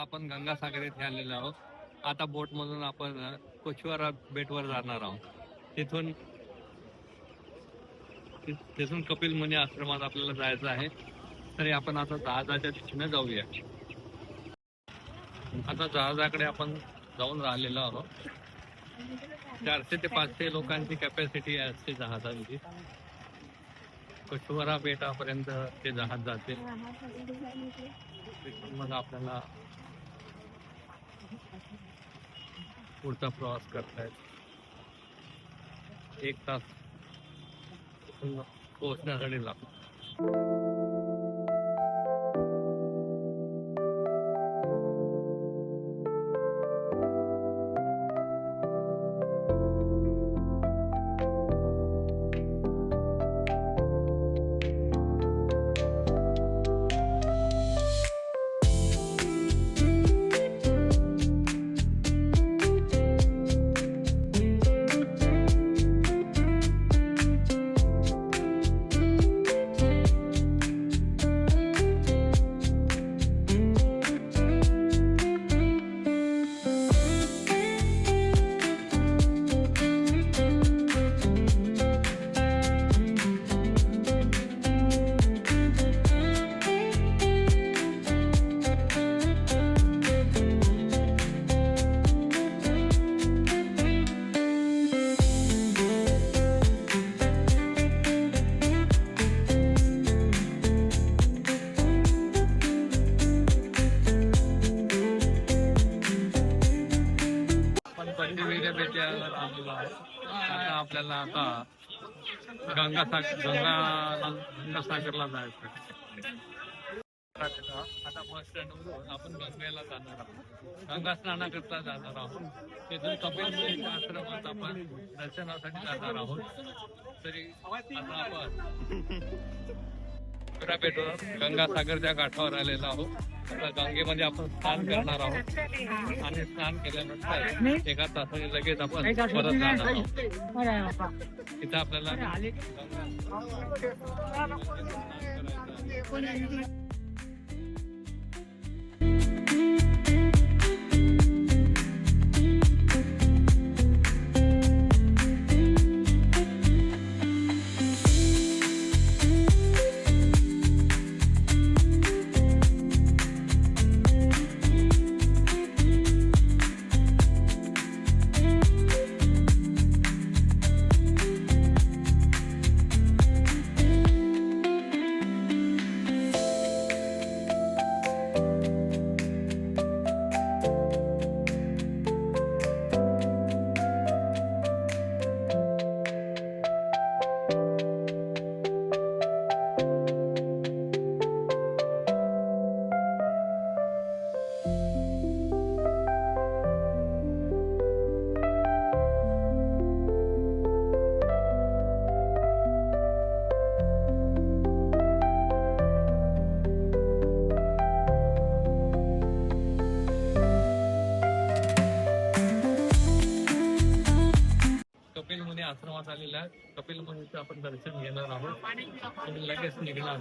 आपण गंगासागर येथे आलेलो आहोत. आता बोट मधून आपण कोचवारा बेटवर जाणार आहोत. तिथून कपिल मुनी आश्रमात आपल्याला जायचं आहे. तरी आपण आता जहाजाच्या दिशेने जाऊया. आता जहाजाकडे आपण जाऊन राहिलेलो आहोत. 400 ते 500 लोकांची कॅपॅसिटी असते जहाजाची. कोचवारा बेटापर्यंत ते जहाज जाते. मग आपल्याला पुढचा प्रवास करतायत. 1 तास पोहोचण्यासाठी लागतो. आता आपल्याला गंगासागरला जायचं. आता बस स्टँडवरून आपण गंगेला जाणार आहोत. गंगा स्नानाकरता जाणार आहोत. तिथून कपिल मुनीच्या आश्रमात आपण दर्शनासाठी जाणार आहोत. तरी आता आपण बेटवर गंगासागरच्या काठावर आलेलो आहोत. आता गंगेमध्ये आपण स्नान करणार आहोत आणि स्नान केल्यानंतर 1 तासाने लगेच आपण परत जाणार आहोत. इथं आपल्याला कपिल मुनी आश्रमात आलेला आहे. कपिल मुनीचं आपण दर्शन घेणार आहोत आणि लगेच निघणार.